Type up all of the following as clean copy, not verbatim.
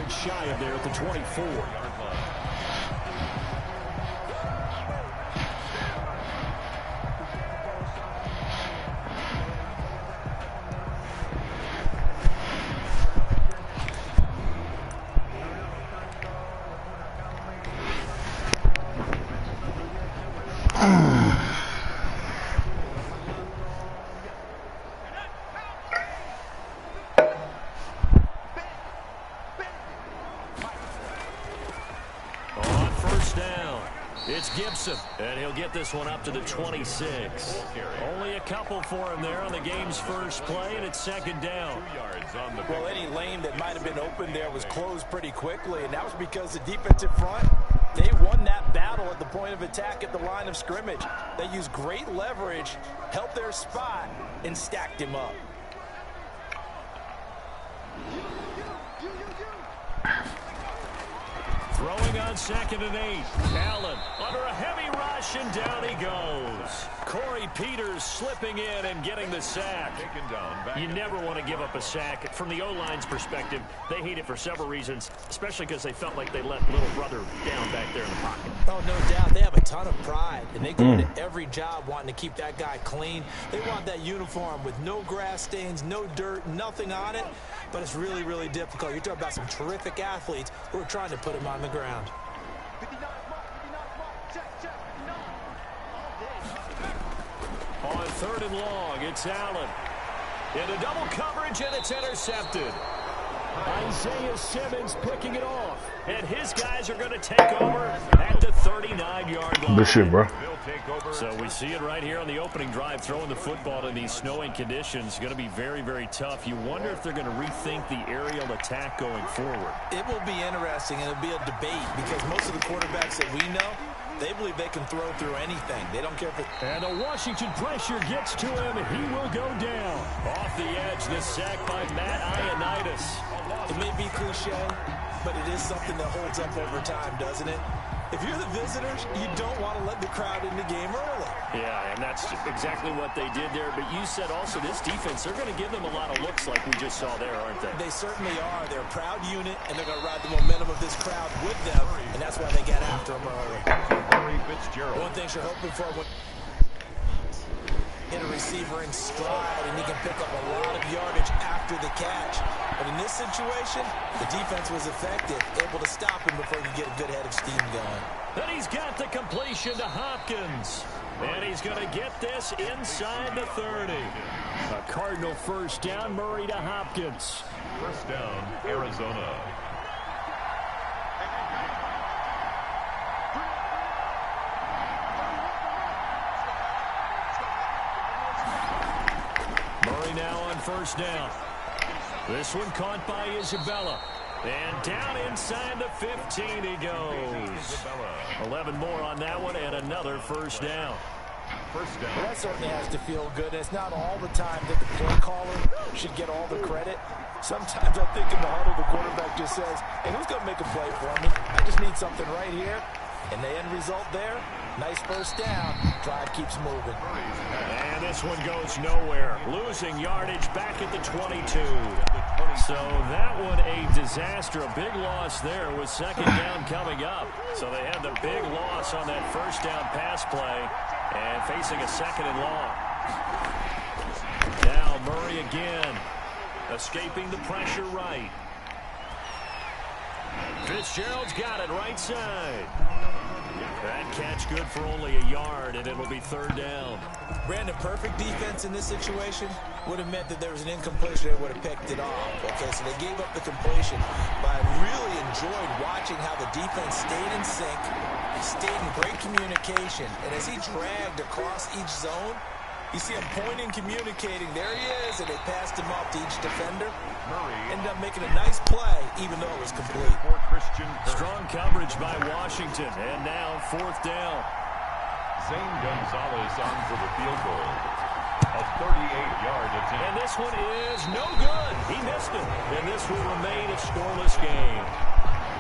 yards shy of there at the 24. And he'll get this one up to the 26. Only a couple for him there on the game's first play, and it's second down. Well, any lane that might have been open there was closed pretty quickly, and that was because the defensive front, they won that battle at the point of attack at the line of scrimmage. They used great leverage, helped their spot, and stacked him up. Throwing on 2nd and 8. Allen under a heavy rush, and down he goes. Corey Peters slipping in and getting the sack. You never want to give up a sack. From the O-line's perspective, they hate it for several reasons, especially because they felt like they let little brother down back there in the pocket. Oh, no doubt. They have a ton of pride, and they go into every job wanting to keep that guy clean. They want that uniform with no grass stains, no dirt, nothing on it. But it's really, really difficult. You're talking about some terrific athletes who are trying to put him on the ground. On 3rd and long, it's Allen. Into double coverage, and it's intercepted. Isaiah Simmons picking it off. And his guys are going to take over at the 39-yard line. Good shit, bro. So we see it right here on the opening drive. Throwing the football in these snowing conditions is going to be very, very tough. You wonder if they're going to rethink the aerial attack going forward. It will be interesting, and it'll be a debate because most of the quarterbacks that we know, they believe they can throw through anything. They don't care if it... And the Washington pressure gets to him, and he will go down. Off the edge, this sack by Matt Ioannidis. It may be cliche, but it is something that holds up over time, doesn't it? If you're the visitors, you don't want to let the crowd in the game early. Yeah, and that's exactly what they did there. But you said also this defense, they're going to give them a lot of looks like we just saw there, aren't they? They certainly are. They're a proud unit, and they're going to ride the momentum of this crowd with them, and that's why they get after them early. One thing you're hoping for when hit a receiver in stride, and he can pick up a lot of yardage after the catch. But in this situation, the defense was effective, able to stop him before he could get a good head of steam going. Then he's got the completion to Hopkins. And he's going to get this inside the 30. A Cardinal first down, Murray to Hopkins. First down, Arizona. Murray now on first down. This one caught by Isabella. And down inside the 15 he goes. 11 more on that one, and another first down. First down. Well, that certainly has to feel good. It's not all the time that the play caller should get all the credit. Sometimes I think in the huddle, the quarterback just says, hey, who's going to make a play for me? I just need something right here. And the end result there, nice first down. Drive keeps moving. And this one goes nowhere. Losing yardage back at the 22. So that one a disaster. A big loss there with second down coming up. So they had the big loss on that first down pass play and facing a second and long. Now Murray again. Escaping the pressure right. Fitzgerald's got it right side. That catch good for only a yard, and it'll be third down. Brandon, perfect defense in this situation would have meant that there was an incompletion. They would have picked it off. Okay, so they gave up the completion. But I really enjoyed watching how the defense stayed in sync, stayed in great communication. And as he dragged across each zone, you see him pointing, communicating. There he is, and they passed him off to each defender. Murray ended up making a nice play, even though it was complete. Strong coverage by Washington, and now fourth down. Zane Gonzalez on for the field goal. A 38-yard attempt. And this one is no good. He missed it. And this will remain a scoreless game.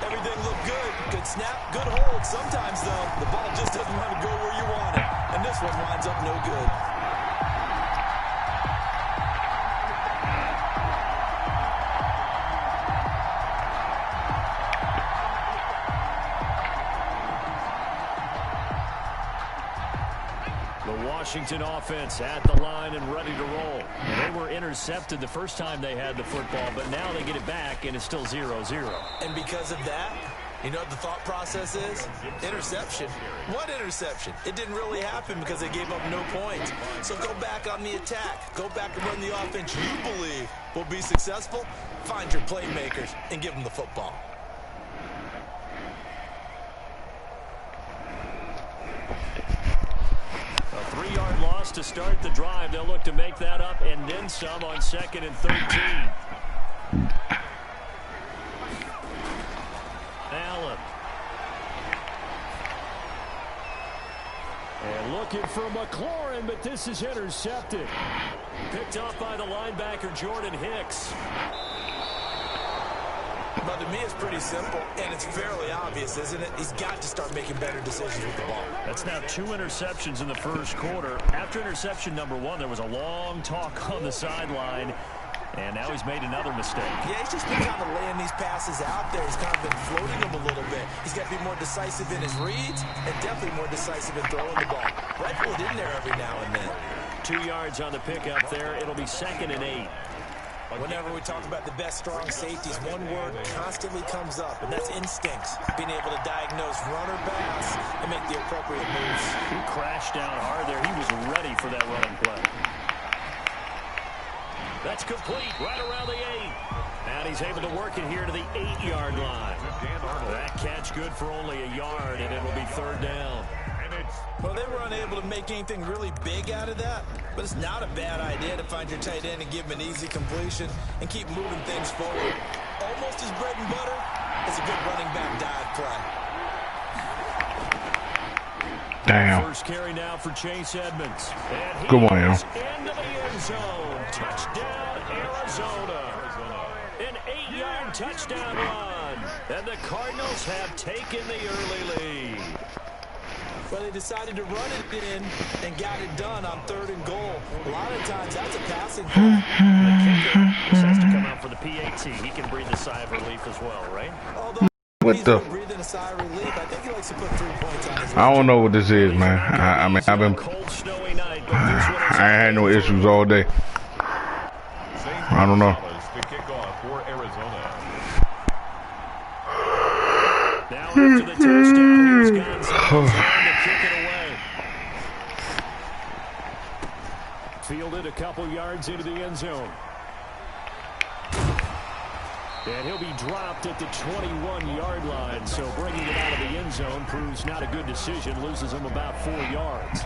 Everything looked good. Good snap, good hold. Sometimes, though, the ball just doesn't want to go where you want it. And this one winds up no good. Washington offense at the line and ready to roll. They were intercepted the first time they had the football, but now they get it back, and it's still 0-0. And because of that, you know what the thought process is? Interception. What interception? It didn't really happen because they gave up no points. So go back on the attack. Go back and run the offense you believe will be successful. Find your playmakers and give them the football. A 3-yard loss to start the drive. They'll look to make that up and then some on 2nd and 13. Allen. And looking for McLaurin, but this is intercepted. Picked off by the linebacker, Jordan Hicks. But to me, it's pretty simple, and it's fairly obvious, isn't it? He's got to start making better decisions with the ball. That's now 2 interceptions in the first quarter. After interception number 1, there was a long talk on the sideline, and now he's made another mistake. Yeah, he's just been kind of laying these passes out there. He's kind of been floating them a little bit. He's got to be more decisive in his reads and definitely more decisive in throwing the ball. Rifle it in there every now and then. 2 yards on the pickup there. It'll be 2nd and 8. Whenever we talk about the best strong safeties, one word constantly comes up, and that's instincts. Being able to diagnose run or pass and make the appropriate moves. He crashed down hard there. He was ready for that running play. That's complete right around the 8. And he's able to work it here to the 8-yard line. That catch good for only a yard, and it'll be 3rd down. Well, they were unable to make anything really big out of that, but it's not a bad idea to find your tight end and give him an easy completion and keep moving things forward. Almost his bread and butter is a good running back dive play. Damn. First carry now for Chase Edmonds. And good one, yo. into the end zone. Touchdown, Arizona. An 8-yard touchdown run. And the Cardinals have taken the early lead. Well, they decided to run it in and got it done on 3rd and goal. A lot of times that's a passing play. The kicker just has to come out for the PAT. He can breathe a sigh of relief as well, right? Although what he's the? breathing a sigh of relief, I think he likes to put 3 points on his I don't know what this is, man. I mean, I've been. Cold, snowy night, but I ain't had no issues all day. I don't know. To kick off for Arizona. Now after the touchdown, here's Gonzalez trying to kick it away. Fielded a couple yards into the end zone. And he'll be dropped at the 21-yard line, so bringing it out of the end zone proves not a good decision, loses him about 4 yards.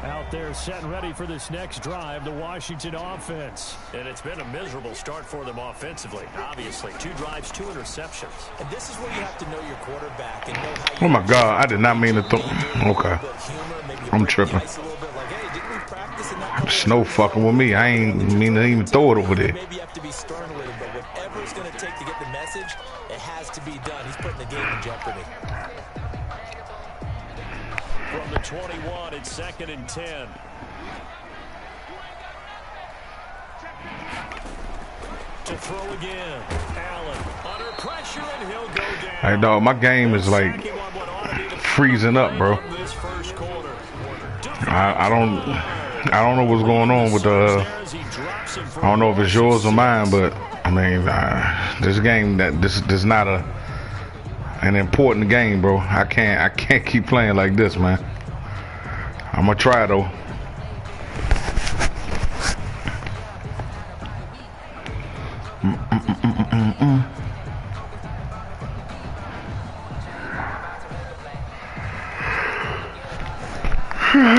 Out there set and ready for this next drive, the Washington offense. And it's been a miserable start for them offensively, obviously. 2 drives, 2 interceptions. And this is where you have to know your quarterback and know how you... Oh, my God. I did not mean to throw. Okay. I'm tripping. Snow fucking with me. I ain't mean to even throw it over there. Maybe you have to be stern a little bit. Whatever it's going to take to get the message, it has to be done. He's putting the game in jeopardy. From the 21, it's 2nd and 10. To throw again. Allen under pressure, and he'll go down. Hey, dog, my game is like freezing up, bro. I don't know what's going on with the. I don't know if it's yours or mine, but I mean, this game this is not an important game, bro. I can't keep playing like this, man. I'm gonna try though.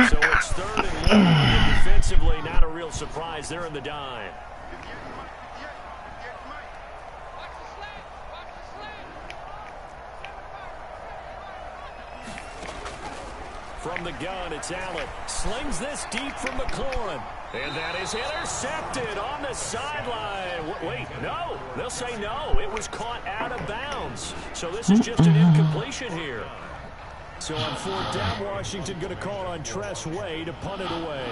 So it's 3rd and 11. Defensively, not a real surprise. They're in the dime. From the gun, it's Allen. Slings this deep from McLaurin. And that is intercepted on the sideline. Wait, no. They'll say no. It was caught out of bounds. So this is just an incompletion here. So on 4th down, Washington going to call on Tress Way to punt it away.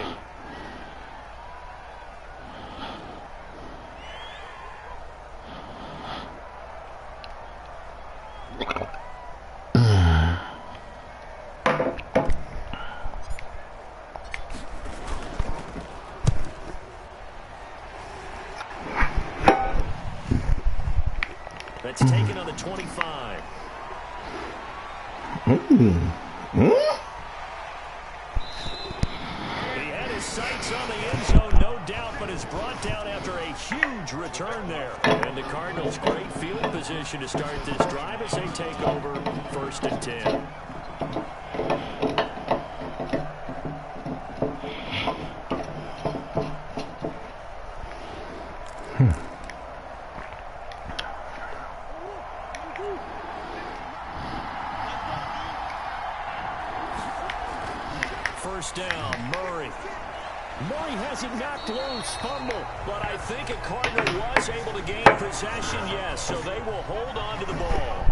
It's taken on the 25. He had his sights on the end zone, no doubt, but is brought down after a huge return there. And the Cardinals, great field position to start this drive as they take over 1st and 10. First down, Murray. Murray has it knocked loose, fumble, but I think a Cardinal was able to gain possession, yes, so they will hold on to the ball.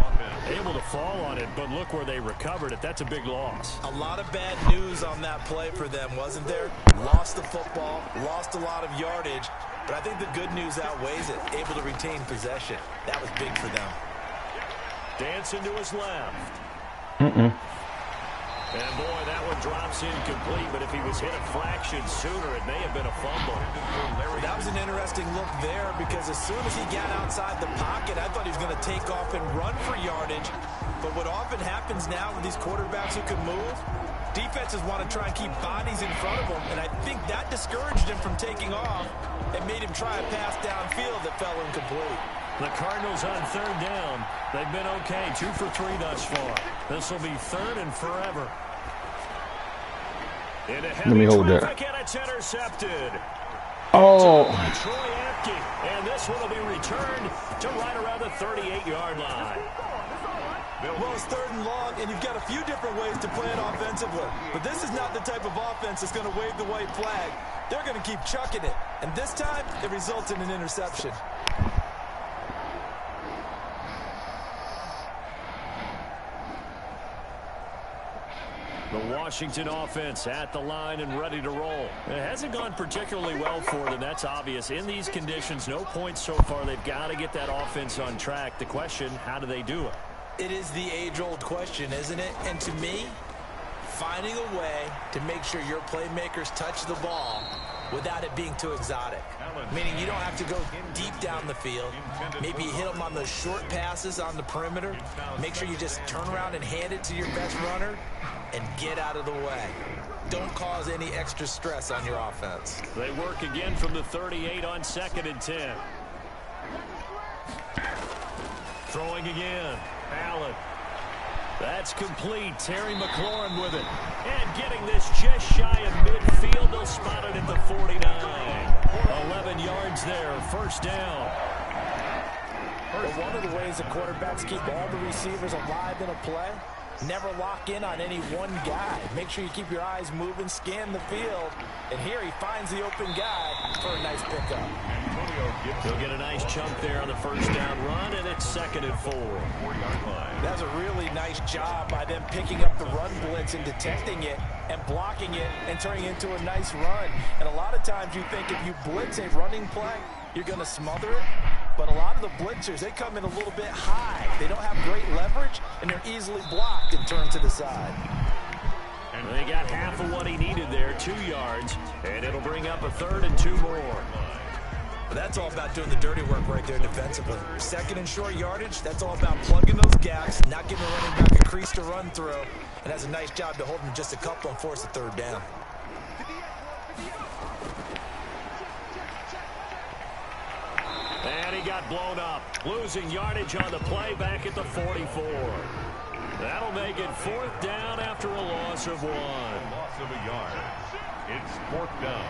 Able to fall on it, but look where they recovered it. That's a big loss. A lot of bad news on that play for them, wasn't there? Lost the football, lost a lot of yardage, but I think the good news outweighs it. Able to retain possession. That was big for them. Dancing to his left. And boy, that one drops incomplete, but if he was hit a fraction sooner, it may have been a fumble. That was an interesting look there because as soon as he got outside the pocket, I thought he was going to take off and run for yardage. But what often happens now with these quarterbacks who can move, defenses want to try and keep bodies in front of them, and I think that discouraged him from taking off and made him try a pass downfield that fell incomplete. The Cardinals on 3rd down. They've been okay, 2 for 3 thus far. This will be 3rd and forever. Let me hold that. And it's intercepted. Oh. Troy Apke, and this one will be returned to right around the 38-yard line. Well, it's 3rd and long, and you've got a few different ways to play it offensively. But this is not the type of offense that's going to wave the white flag. They're going to keep chucking it. And this time, it results in an interception. The Washington offense at the line and ready to roll. It hasn't gone particularly well for them. That's obvious. In these conditions, no points so far. They've got to get that offense on track. The question, how do they do it? It is the age-old question, isn't it? And to me, finding a way to make sure your playmakers touch the ball without it being too exotic. Meaning you don't have to go deep down the field. Maybe you hit them on those short passes on the perimeter. Make sure you just turn around and hand it to your best runner and get out of the way. Don't cause any extra stress on your offense. They work again from the 38 on 2nd and 10. Throwing again. Allen. That's complete. Terry McLaurin with it. And getting this just shy of midfield. They'll spot it at the 49. 11 yards there. 1st down. Well, one of the ways the quarterbacks keep all the receivers alive in a play, never lock in on any one guy. Make sure you keep your eyes moving, scan the field. And here he finds the open guy for a nice pickup. He'll get a nice chunk there on the 1st down run, and it's 2nd and 4. That's a really nice job by them picking up the run blitz and detecting it and blocking it and turning it into a nice run. And a lot of times you think if you blitz a running play, you're going to smother it. But a lot of the blitzers, they come in a little bit high. They don't have great leverage, and they're easily blocked and turned to the side. And they got half of what he needed there, 2 yards, and it'll bring up a 3rd and 2 more. But that's all about doing the dirty work right there defensively. 2nd and short yardage, that's all about plugging those gaps, not giving the running back a crease to run through, and has a nice job to hold him just a couple and force a 3rd down. And he got blown up, losing yardage on the play back at the 44. That'll make it 4th down after a loss of 1. Loss of a yard. It's 4th down.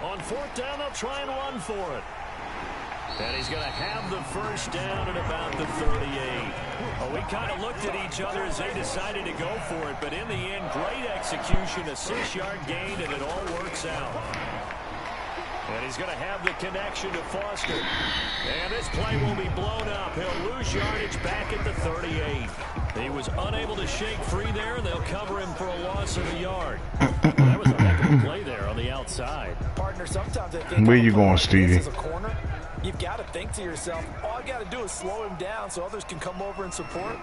On 4th down, they'll try and run for it. And he's going to have the 1st down at about the 38. Well, we kind of looked at each other as they decided to go for it, but in the end, great execution, a 6-yard gain, and it all works out. And he's going to have the connection to Foster. And this play will be blown up. He'll lose yardage back at the 38. He was unable to shake free there, and they'll cover him for a loss of a yard. That was a heck of a play there on the outside. Partner, sometimes I think where you going, Stevie? as a corner, You've got to think to yourself, all I got to do is slow him down so others can come over and support.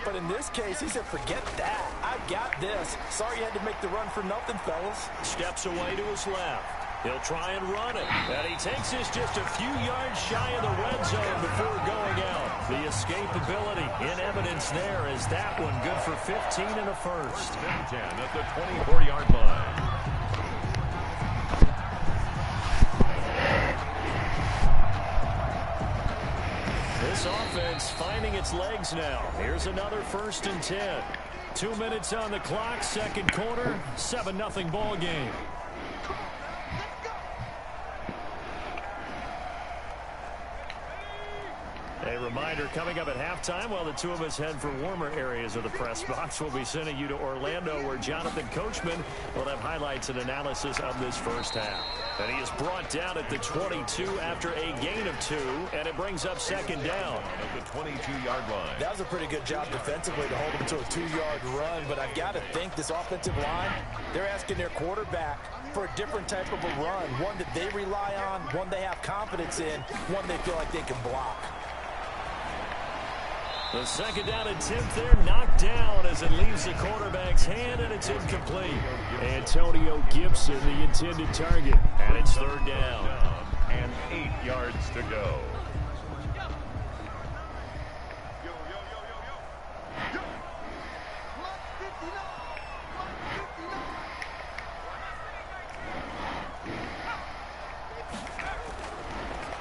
But in this case, he said, forget that. I got this. Sorry you had to make the run for nothing, fellas. Steps away to his left. He'll try and run it. And he takes this just a few yards shy of the red zone before going out. The escapability in evidence there is that one good for 15 and a first. 10 at the 24-yard line. This offense finding its legs now. Here's another 1st and 10. 2 minutes on the clock, second quarter, 7-0 ball game. A reminder coming up at halftime while the two of us head for warmer areas of the press box. We'll be sending you to Orlando where Jonathan Coachman will have highlights and analysis of this first half. And he is brought down at the 22 after a gain of 2, and it brings up second down. At the 22-yard line. That was a pretty good job defensively to hold him to a 2-yard run, but I've got to think this offensive line, they're asking their quarterback for a different type of a run, one that they rely on, one they have confidence in, one they feel like they can block. The second down attempt there knocked down as it leaves the quarterback's hand, and it's incomplete. Antonio Gibson, the intended target, and it's third down. And 8 yards to go.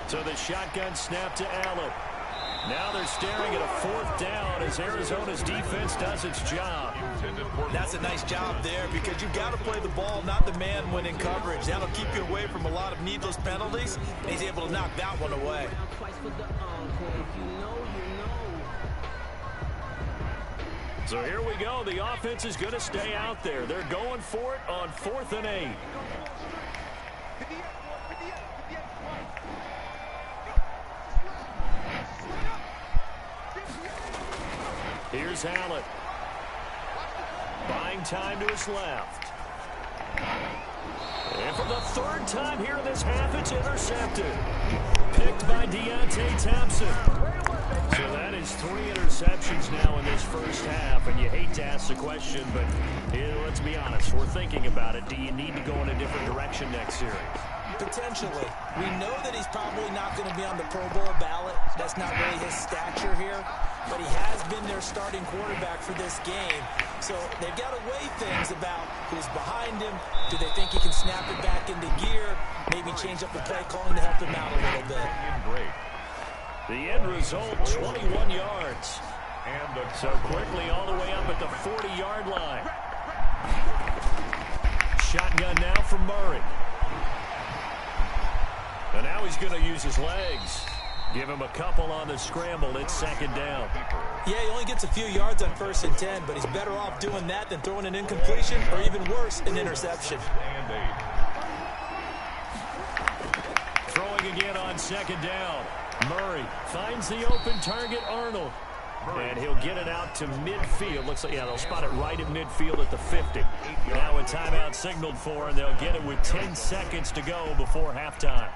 So the shotgun snap to Allen. Now they're staring at a 4th down as Arizona's defense does its job. That's a nice job there because you've got to play the ball, not the man when in coverage. That'll keep you away from a lot of needless penalties, and he's able to knock that one away. So here we go. The offense is going to stay out there. They're going for it on 4th and 8. Here's Allen. Buying time to his left. And for the 3rd time here in this half, it's intercepted. Picked by Deontay Thompson. So that is 3 interceptions now in this first half. And you hate to ask the question, but let's be honest. We're thinking about it. Do you need to go in a different direction next series? Potentially. We know that he's probably not going to be on the Pro Bowl ballot. That's not really his stature here. But he has been their starting quarterback for this game. So they've got to weigh things about who's behind him. Do they think he can snap it back into gear? Maybe change up the play calling to help him out a little bit. The end result, 21 yards. And so quickly all the way up at the 40-yard line. Shotgun now for Murray. And now he's going to use his legs. Give him a couple on the scramble. It's second down. Yeah, he only gets a few yards on 1st and 10, but he's better off doing that than throwing an incompletion or even worse, an interception. Throwing again on second down. Murray finds the open target, Arnold. And he'll get it out to midfield. Looks like, yeah, they'll spot it right at midfield at the 50. Now a timeout signaled for, and they'll get it with 10 seconds to go before halftime.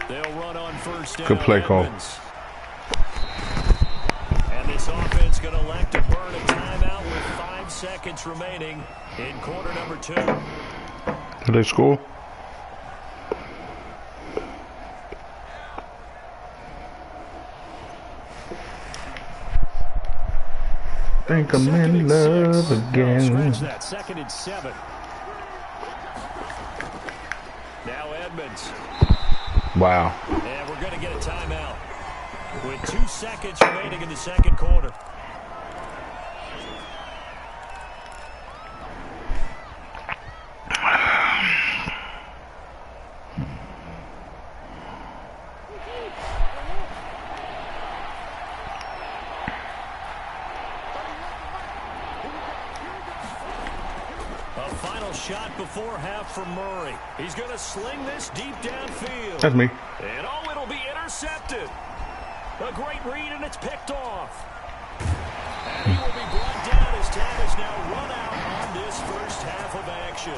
They'll run on first down. Good play call. And this offense going to elect to burn a timeout with 5 seconds remaining in quarter number 2. Did they score? Think I'm in love again. That. 2nd and 7. Now Edmonds. Wow. And we're going to get a timeout with 2 seconds remaining in the second quarter. Shot before half for Murray. He's going to sling this deep downfield. That's me. And oh, it'll It'll be intercepted. A great read, and it's picked off. And he will be brought down as time is now run out on this first half of action.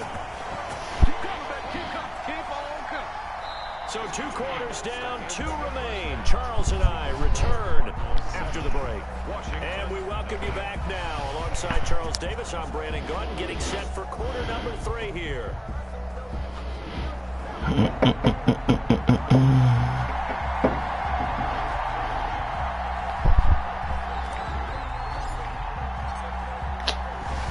So 2 quarters down, 2 remain. Charles and I return after the break. And we welcome you back now. Alongside Charles Davis, I'm Brandon Gaudin, getting set for quarter number 3 here.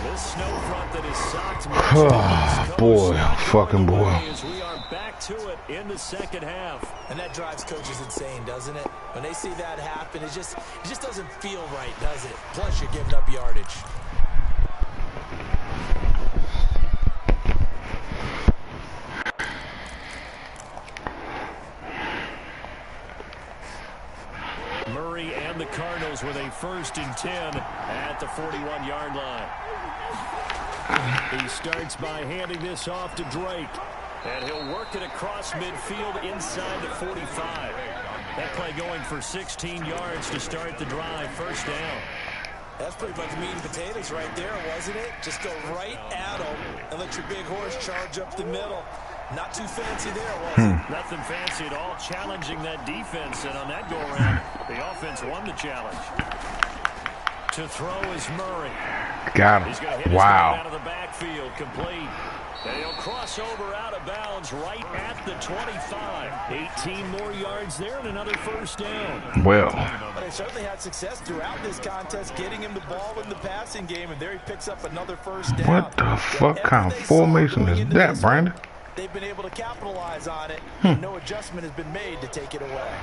This snow front that is socked Oh, boy, fucking boy. As we are back to it in the second half. And that drives coaches insane, doesn't it? When they see that happen, it just doesn't feel right, does it? Plus, you're giving up yardage. Murray and the Cardinals with a 1st and 10 at the 41-yard line. He starts by handing this off to Drake. And he'll work it across midfield inside the 45. That play going for 16 yards to start the drive. 1st down. That's pretty much meat and potatoes right there, wasn't it? Just go right at them and let your big horse charge up the middle. Not too fancy there, was it? Nothing fancy at all, challenging that defense. And on that go-around, the offense won the challenge. To throw is Murray. Got He's going to hit him. his man Wow. out of the backfield, complete. And he'll cross over out of bounds right at the 25. 18 more yards there and another 1st down. Well. But they certainly had success throughout this contest, getting him the ball in the passing game, and there he picks up another 1st down. What the fuck kind of formation is that, Brandon? They've been able to capitalize on it, and no adjustment has been made to take it away.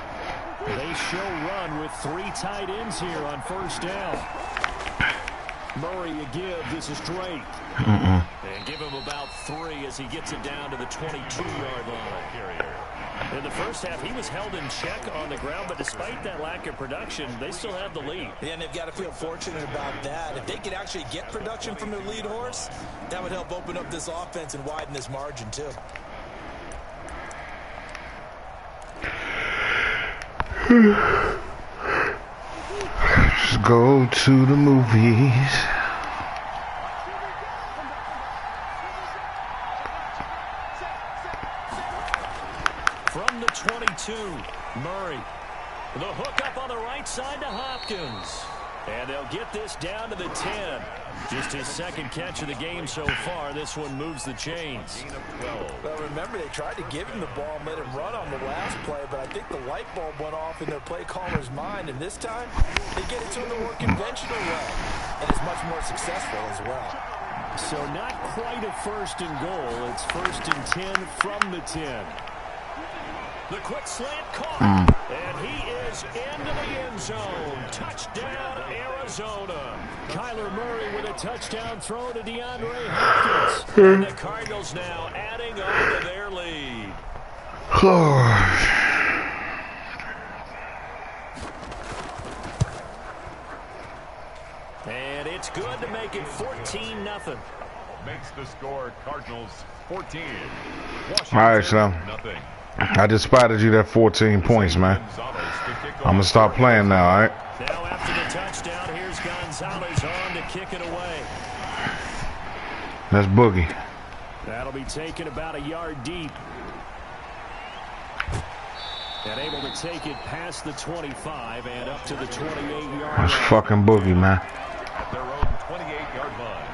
They show run with 3 tight ends here on 1st down. Murray a give. This is Drake. And give him about 3 as he gets it down to the 22-yard line. In the first half, he was held in check on the ground, but despite that lack of production, they still have the lead. Yeah, and they've got to feel fortunate about that. If they could actually get production from their lead horse, that would help open up this offense and widen this margin, too. Let's go to the movies. From the 22, Murray. The hook up on the right side to Hopkins. And they'll get this down to the 10. Just his 2nd catch of the game so far. This one moves the chains. Well, remember, they tried to give him the ball and let him run on the last play, but I think the light bulb went off in their play caller's mind, and this time they get it to him the more conventional way, and it's much more successful as well. So not quite a 1st and goal. It's 1st and 10 from the 10. The quick slant caught, and he is into the end zone. Touchdown, Arizona. Kyler Murray with a touchdown throw to DeAndre Hopkins. And the Cardinals now adding on to their lead. And it's good to make it 14-0. Makes the score Cardinals 14. All right, so Nothing. I just spotted you that 14 points, man. I'm going to start playing now, all right? Now after the touchdown, here's Gonzalez on to kick it away. That's Boogie. That'll be taken about a yard deep. And able to take it past the 25 and up to the 28-yard line. That's fucking Boogie, man. At their own 28-yard line.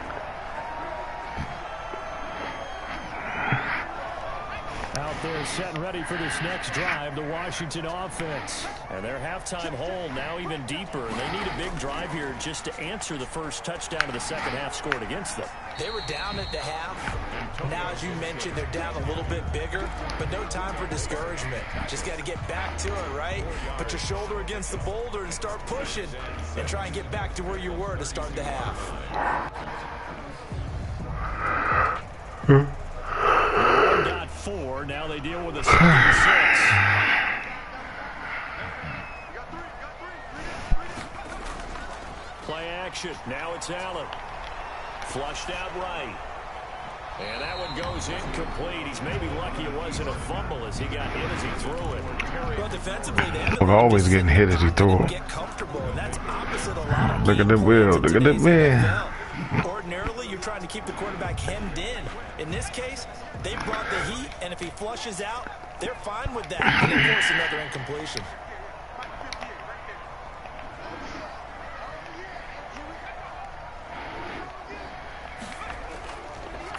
Out there set and ready for this next drive, the Washington offense. And their halftime hole now even deeper. They need a big drive here just to answer the first touchdown of the second half scored against them. They were down at the half. Now, as you mentioned, they're down a little bit bigger, but no time for discouragement. Just got to get back to it, right? Put your shoulder against the boulder and start pushing and try and get back to where you were to start the half. Got 4. Now they deal with a 6. Play action. Now it's Allen. Flushed out right. And that one goes incomplete. He's maybe lucky it wasn't a fumble as he got hit as he threw it. Well, defensively, they We're always getting hit as he threw it. get comfortable, and that's opposite a lot of Look at the wheel. Look at the man. Ordinarily, you're trying to keep the quarterback hemmed in. In this case, they brought the heat, and if he flushes out, they're fine with that. And of course, another incompletion.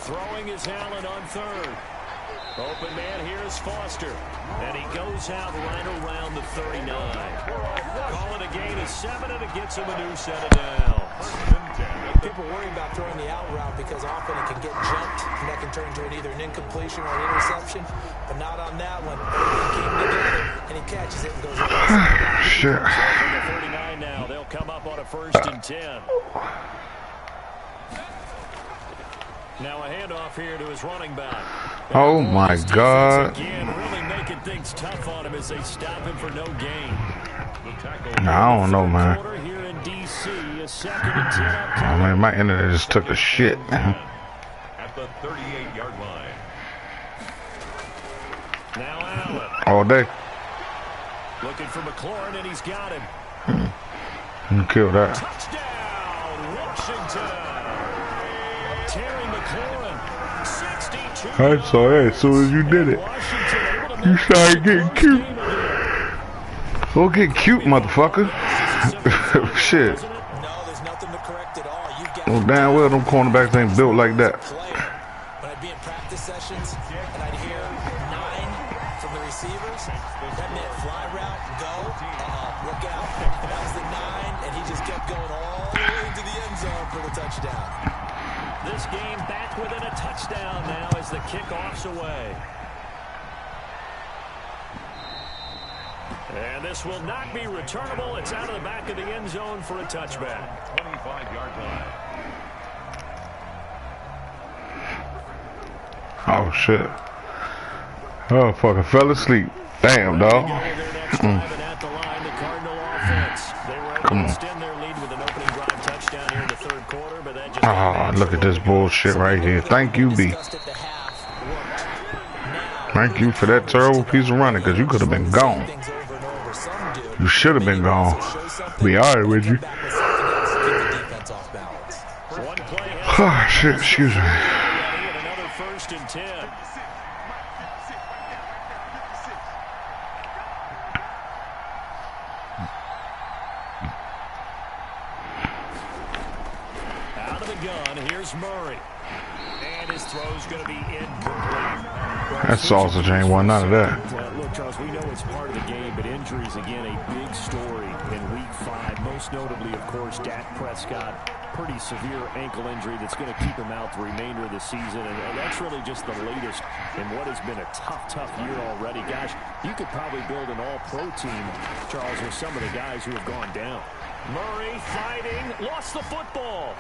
Throwing is Allen on third. Open man here is Foster. And he goes out right around the 39. Call it a gain of 7, and it gets him a new set of downs. People worry about throwing the out route because often it can get jumped, and that can turn into either an incompletion or an interception. But not on that one. Everything came together, and he catches it and goes out. Shit. 39 now. They'll come up on a 1st and 10. Now a handoff here to his running back. Oh my God. Again, really making things tough on him as they stop him for no gain. I don't know, man. Here in DC, a 2nd and 10 up. Oh man, my internet just took a shit. At the 38-yard line. Now Allen. All day. Looking for McLaurin, and he's got him. Kill that. Touchdown, Washington. Terry McLaurin, 62. I saw that as soon as you did it. You started getting cute. Go get cute, motherfucker. Shit. No, there's nothing to correct at all. You got Well, damn well them cornerbacks ain't built like that. When I'd be in practice sessions and I'd hear 9 from the receivers, that meant fly route, go, look out. And that was the 9, and he just kept going all the way into the end zone for the touchdown. This game back within a touchdown now as the kickoff's away. And this will not be returnable. It's out of the back of the end zone for a touchback. 25-yard line. Oh shit. Oh, fucking fell asleep. Damn, dog. Come on. Oh, look at this bullshit right here. Thank you, B. Thank you for that terrible piece of running, because you could have been gone. You should have been gone. Be alright with you. Oh, shit, excuse me. Another 1st and 10. Out of the gun, here's Murray. And his throw's going to be incomplete. That sausage ain't won none of that. Look, Charles, we know it's part of the game, but injuries, again, a big story in Week 5. Most notably, of course, Dak Prescott. Pretty severe ankle injury that's going to keep him out the remainder of the season. And that's really just the latest in what has been a tough year already. Gosh, you could probably build an all-pro team, Charles, with some of the guys who have gone down. Murray fighting, lost the football.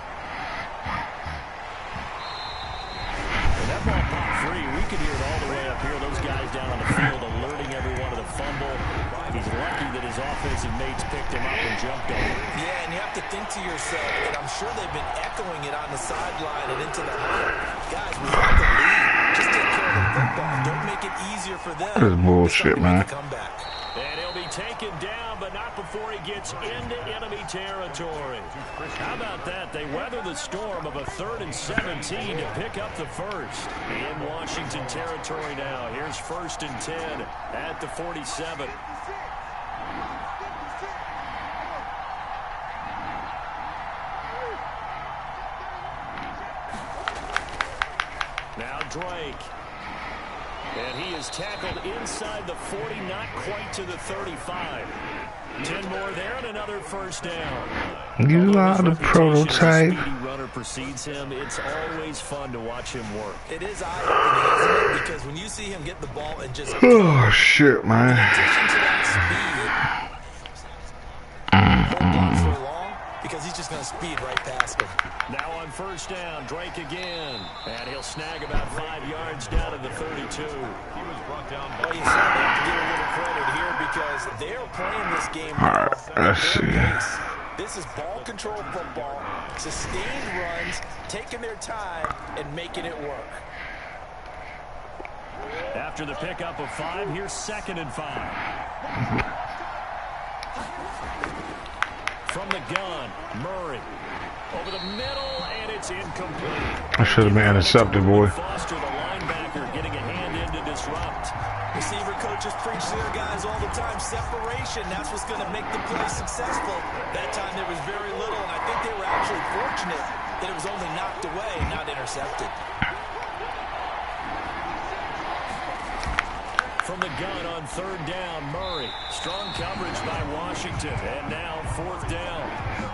And that ball popped free. We could hear it all the way up here. Those guys down on the field alerting everyone of the fumble. He's lucky that his offensive mates picked him up and jumped on him. Yeah, and you have to think to yourself, and I'm sure they've been echoing it on the sideline and into the huddle. Guys, we have the lead. Just take care of the football. Don't make it easier for them. This is bullshit, man. And he'll be taken down, but not before he gets into enemy territory. How about that? They weather the storm of a 3rd and 17 to pick up the first. In Washington territory now. Here's 1st and 10 at the 47. Now Drake. And he is tackled inside the 40, not quite to the 35. 10 more there and another 1st down. You are the prototype. Speedy runner precedes him. It's always fun to watch him work. It is eye-opening, isn't it? Because when you see him get the ball and just Oh, shit, man. in addition to that speed, hold on for long because he's just going to speed right past him. Now on 1st down, Drake again. And he'll snag about 5 yards down to the 32. He was brought down by... Well, you certainly have to give a little credit here because they're playing this game. All right, let's see. This is ball control football, sustained runs, taking their time, and making it work. After the pickup of 5, here's 2nd and 5. From the gun, Murray. Over the middle, and it's incomplete. I should have been intercepted, boy. Foster, the linebacker, getting a hand in to disrupt. Receiver coaches preach to their guys all the time. Separation, that's what's going to make the play successful. That time there was very little, and I think they were actually fortunate that it was only knocked away, not intercepted. From the gun on 3rd down, Murray. Strong coverage by Washington, and now 4th down.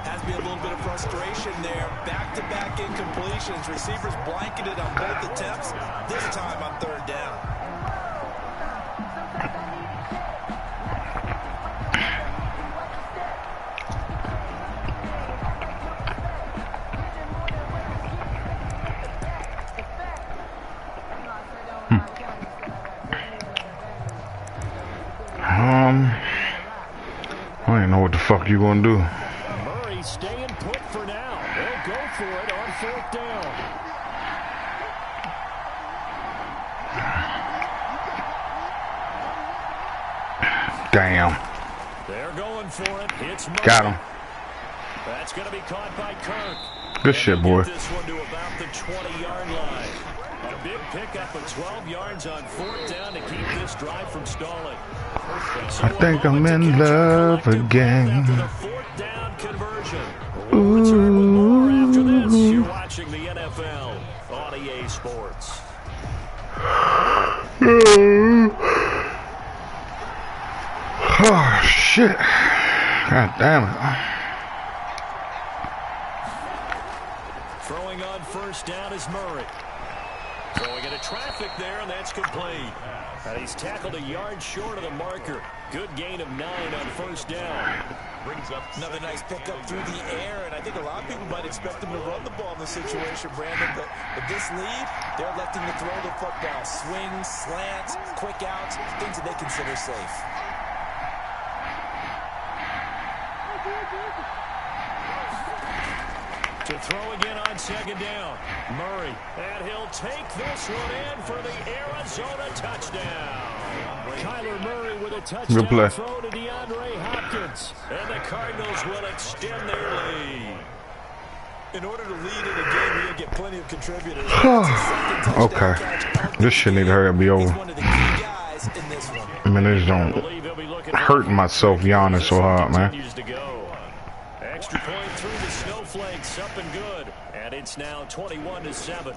Has to be a little bit of frustration there. Back-to-back incompletions. Receivers blanketed on both attempts. This time on 3rd down. I don't know what the fuck you gonna do. Murray staying put for now. They'll go for it on 4th down. Damn. They're going for it. It's Murray. Got him. That's going to be caught by Kirk. Good shit, boy. This one to about the 20-yard line. A big pickup of 12 yards on 4th down to keep this drive from stalling. So I think I'm in love again. After the 4th down conversion. We'll return with more after this. You're watching the NFL on EA Sports. Oh, shit. God damn it. Throwing on 1st down is Murray. Throwing into traffic there, and that's complete. And he's tackled a yard short of the marker. Good gain of 9 on 1st down. Brings up Another nice pickup through the air, and I think a lot of people might expect him to run the ball in this situation, Brandon, but with this lead, they're electing to throw the football. Swings, slants, quick outs, things that they consider safe. To throw again on 2nd down. Murray, and he'll take this one in for the Arizona touchdown. Kyler Murray with a touchdown play. throw to DeAndre Hopkins. And the Cardinals will extend their lead. In order to lead in a game, you'll get plenty of contributors. Okay. This shit need to hurry up and be over. He's one of the key guys in this one. I mean, this don't hurting myself yawning so hard, man. To go. Extra point through the snowflakes, up and good. And it's now 21-7.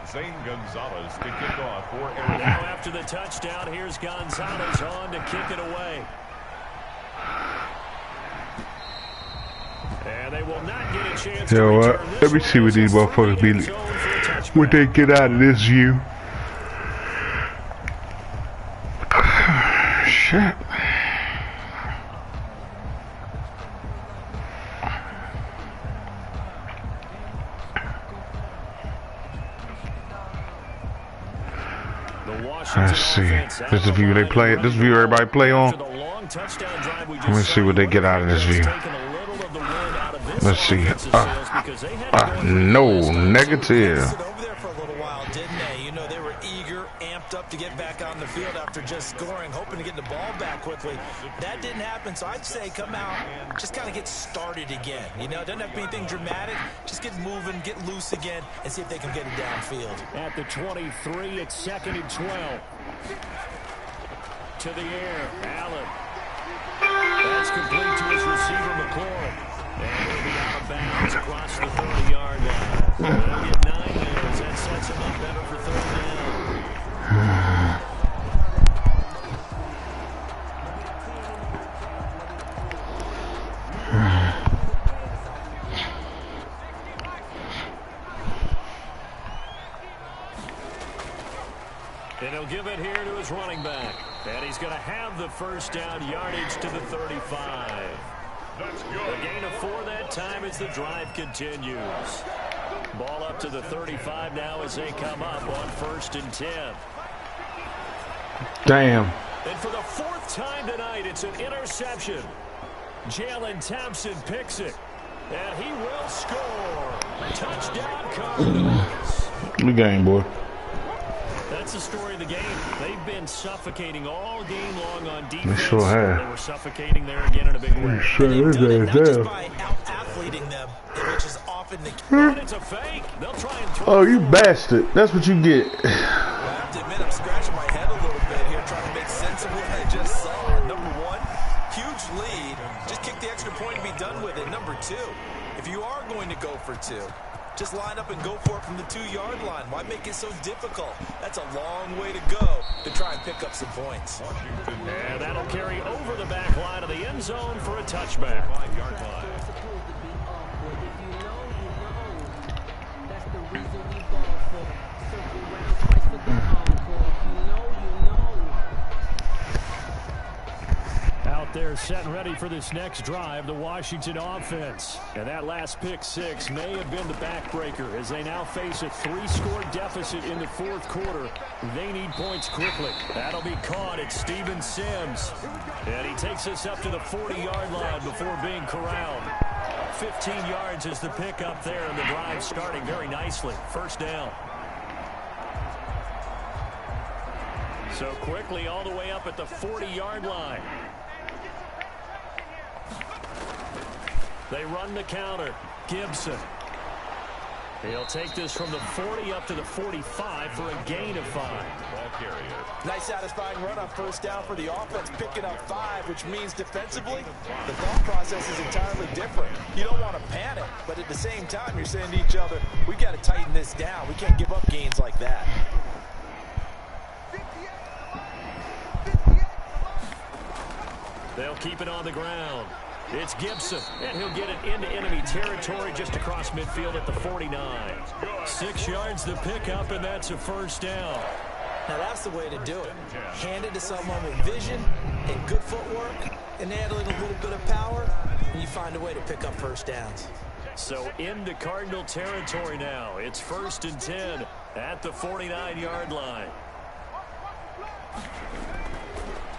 Zane Gonzalez to kick off for Arizona. Now after the touchdown, here's Gonzalez on to kick it away. And they will not get a chance You know to what? return this Let me see what these motherfuckers be. What they get out of this view. Shit. Let's see. This is the view they play. This view everybody play on. Let me see what they get out of this view. Let's see. No, negative. Over there for a little while, didn't they? You know, they were eager, amped up to get back on the field after just scoring, hoping to get the ball back quickly. That didn't happen, so I'd say come out, just kind of get started again. You know, it doesn't have to be anything dramatic. Just get moving, get loose again, and see if they can get it downfield. At the 23, it's 2nd and 12. To the air, Allen. That's complete to his receiver, McLaurin. And he'll be out of bounds across the 30-yard line. They'll get 9 yards. That sets him up better for 3rd down. And he'll give it here to his running back. And he's going to have the 1st down yardage to the 35. A gain of 4 that time as the drive continues. Ball up to the 35 now as they come up on 1st and 10. Damn. And for the 4th time It's an interception. Jalen Thompson picks it. And he will score. Touchdown Cardinals. Good game, boy. That's the story of the game. They've been suffocating all game long on defense. They sure have. They were suffocating there again in a big way. Sure They've done it is, not just by out-athleting them, which is often the But it's a fake. They'll try and throw. Oh, you bastard. That's what you get. I have to admit, I'm scratching my head a little bit here, trying to make sense of what I just saw. Number one, huge lead. Just kick the extra point and be done with it. Number two, if you are going to go for two, just line up and go for it from the 2-yard line. Why make it so difficult? That's a long way to go to try and pick up some points. And that'll carry over the back line of the end zone for a touchback. 5-yard line. Out there set and ready for this next drive, the Washington offense. And that last pick six may have been the backbreaker as they now face a 3-score deficit in the fourth quarter. They need points quickly. That'll be caught at Steven Sims. And he takes us up to the 40-yard line before being corralled. 15 yards is the pickup there, and the drive starting very nicely. First down. So quickly all the way up at the 40-yard line. They run the counter. Gibson. He'll take this from the 40 up to the 45 for a gain of 5. Ball carrier. Nice satisfying run on first down for the offense, picking up 5, which means defensively, the thought process is entirely different. You don't want to panic, but at the same time, you're saying to each other, we got to tighten this down. We can't give up gains like that. They'll keep it on the ground. It's Gibson, and he'll get it into enemy territory just across midfield at the 49. 6 yards the pickup, and that's a first down. Now that's the way to do it. Hand it to someone with vision and good footwork, and handling a little bit of power, and you find a way to pick up first downs. So into Cardinal territory now. It's 1st and 10 at the 49-yard line.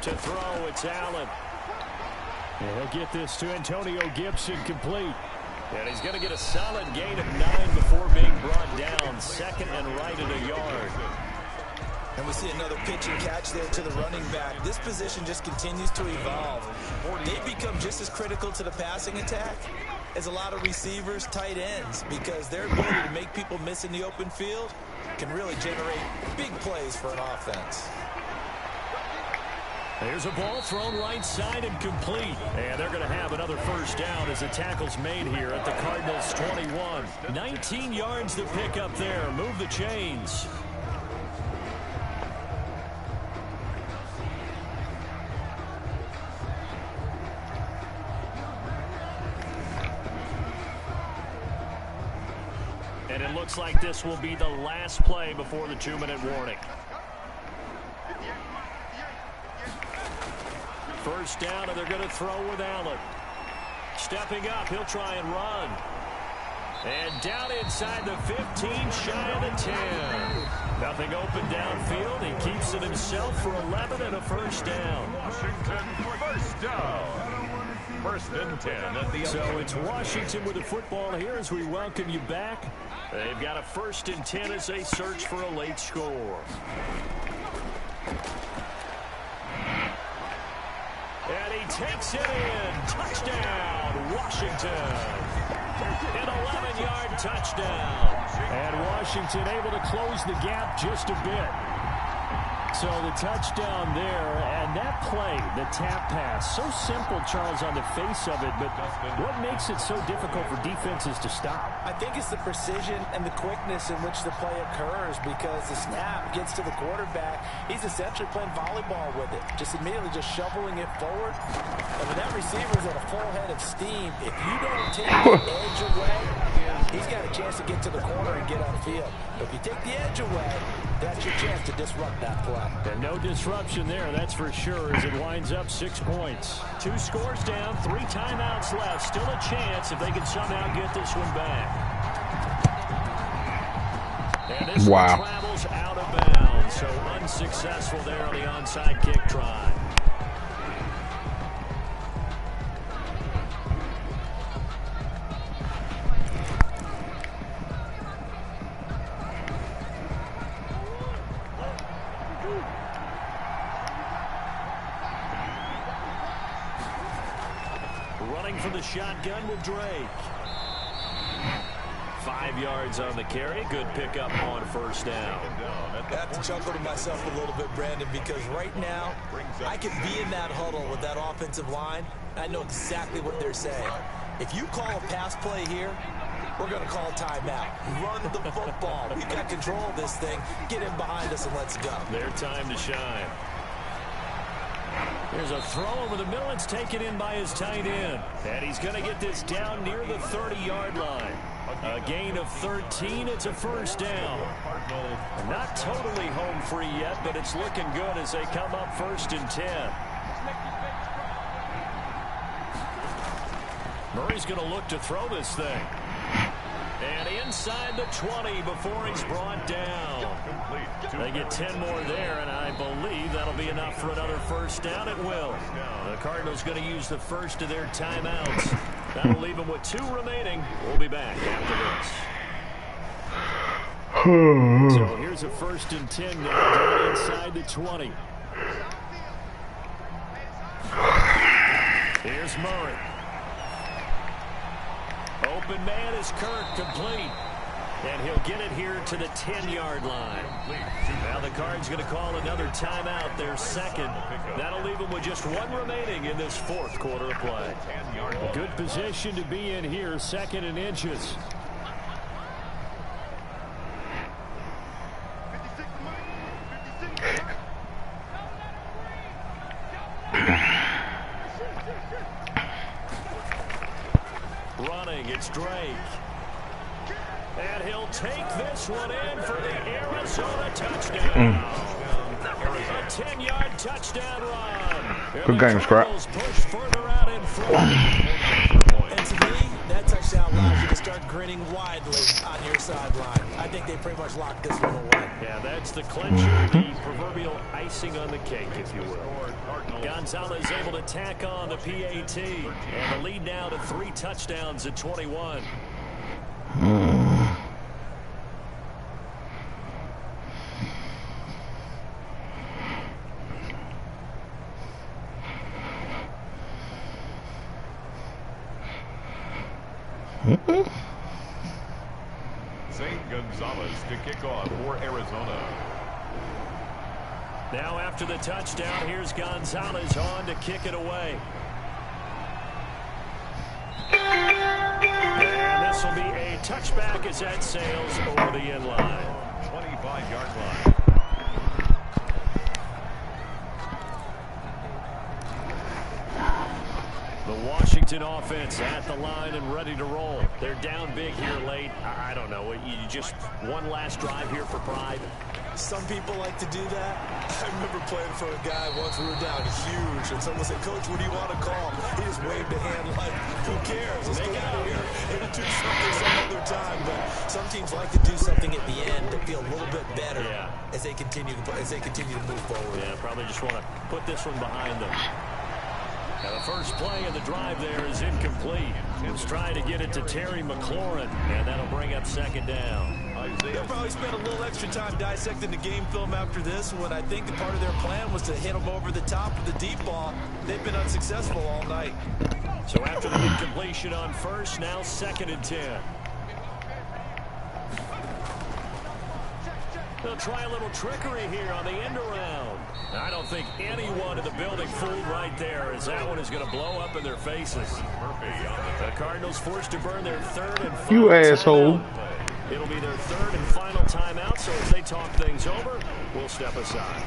To throw, it's Allen. And he'll get this to Antonio Gibson complete. And he's going to get a solid gain of 9 before being brought down. Second and right at a yard. And we see another pitch and catch there to the running back. This position just continues to evolve. They become just as critical to the passing attack as a lot of receivers, tight ends, because their ability to make people miss in the open field can really generate big plays for an offense. There's a ball thrown right side and complete. And they're going to have another first down as the tackle's made here at the Cardinals' 21. 19 yards to pick up there. Move the chains. And it looks like this will be the last play before the 2-minute warning. First down, and they're going to throw with Allen. Stepping up, he'll try and run. And down inside the 15, shy of the 10. Nothing open downfield. He keeps it himself for 11 and a first down. Washington first down. 1st and 10 at the So it's Washington with the football here as we welcome you back. They've got a 1st and 10 as they search for a late score. And he takes it in. Touchdown, Washington. An 11-yard touchdown. And Washington able to close the gap just a bit. So the touchdown there, and that play, the tap pass, so simple, Charles, on the face of it, but what makes it so difficult for defenses to stop? I think it's the precision and the quickness in which the play occurs, because the snap gets to the quarterback. He's essentially playing volleyball with it, just immediately just shoveling it forward. And when that receiver's at a full head of steam, if you don't take the edge away, he's got a chance to get to the corner and get upfield. But if you take the edge away, that's your chance to disrupt that play. And no disruption there, that's for sure, as it winds up 6 points. 2 scores down, 3 timeouts left. Still a chance if they can somehow get this one back. And this one travels out of bounds, so unsuccessful there on the onside kick try. running from the shotgun with Drake. 5 yards on the carry. Good pickup on first down. I have to chuckle to myself a little bit, Brandon, because right now I can be in that huddle with that offensive line. I know exactly what they're saying. If you call a pass play here, we're going to call timeout. Run the football. We've got control of this thing. Get in behind us and let's go. Their time to shine. There's a throw over the middle. It's taken in by his tight end. And he's going to get this down near the 30-yard line. A gain of 13. It's a first down. Not totally home free yet, but it's looking good as they come up 1st and 10. Murray's going to look to throw this thing. And inside the 20 before he's brought down. They get 10 more there, and I believe that'll be enough for another first down. It will. The Cardinals going to use the first of their timeouts. That'll leave them with 2 remaining. We'll be back after this. So here's a 1st and 10 now down inside the 20. Here's Murray. Open man is Kirk, complete. And he'll get it here to the 10-yard line. Now the Cards going to call another timeout, their second. That'll leave them with just 1 remaining in this 4th quarter of play. A good position to be in here, 2nd and inches. Running, it's Drake. And he'll take this one in for the Arizona touchdown. A 10-yard touchdown run. Good game, Scrap. Push further out in front. And to me, that touchdown allows you to start grinning widely on your sideline. I think they pretty much locked this one away. Yeah, that's the clincher, the proverbial icing on the cake, if you will. Gonzalez able to tack on the PAT. And the lead now to 3 touchdowns at 21. St. Gonzalez to kick off for Arizona. Now after the touchdown, here's Gonzalez on to kick it away. And this will be a touchback as that sails over the end line. 25-yard line. The Washington offense at the line and ready to roll. They're down big here late. I don't know. You just one last drive here for pride. Some people like to do that. I remember playing for a guy once. We were down huge, and someone said, "Coach, what do you want to call?" He just waved a hand like, "Who cares? Let's get out of here. Maybe do something some other time." But some teams like to do something at the end to feel a little bit better as they continue to move forward. Yeah, probably just want to put this one behind them. Now the first play of the drive there is incomplete. It's trying to get it to Terry McLaurin, and that'll bring up 2nd down. They'll probably spend a little extra time dissecting the game film after this one. I think the part of their plan was to hit them over the top of the deep ball. They've been unsuccessful all night. So after the incompletion on first, now 2nd and 10. They'll try a little trickery here on the end around. I don't think anyone in the building fooled right there, as that one is going to blow up in their faces. The Cardinals forced to burn their 3rd and final You asshole. timeout. It'll be their 3rd and final timeout, so as they talk things over, we'll step aside.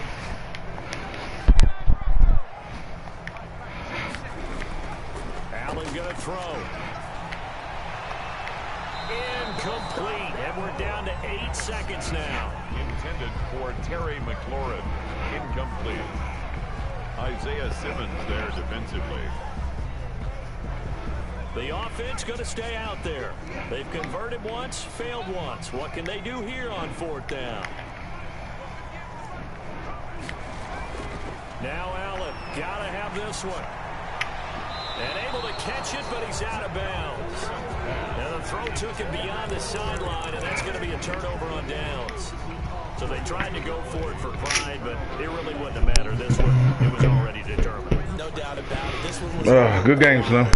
Allen going to throw. Incomplete, and we're down to 8 seconds now. Intended for Terry McLaurin. Incomplete. Isaiah Simmons there defensively. The offense going to stay out there. They've converted once, failed once. What can they do here on 4th down? Now Allen, got to have this one. And able to catch it, but he's out of bounds. And the throw took him beyond the sideline, and that's going to be a turnover on downs. So they tried to go for it for pride, but it really wouldn't have mattered. This one, it was already determined. No doubt about it. This one was Good game, son.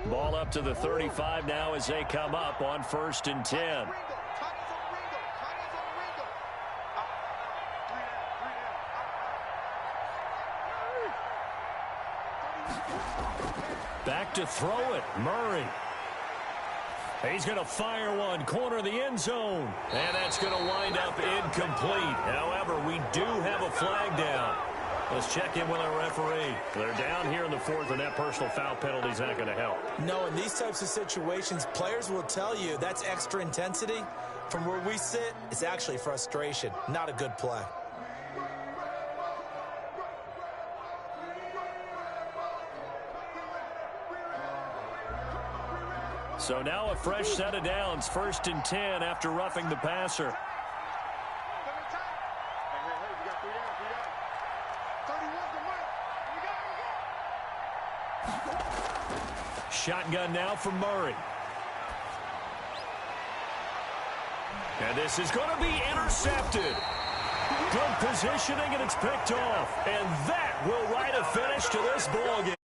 Ball up to the 35 now as they come up on 1st and 10. Back to throw it, Murray. He's going to fire one, corner of the end zone. And that's going to wind up incomplete. However, we do have a flag down. Let's check in with our referee. They're down here in the 4th, and that personal foul penalty is not going to help. No, in these types of situations, players will tell you that's extra intensity. From where we sit, it's actually frustration, not a good play. So now a fresh set of downs, 1st and 10 after roughing the passer. Shotgun now for Murray. And this is going to be intercepted. Good positioning, and it's picked off. And that will write a finish to this ball game.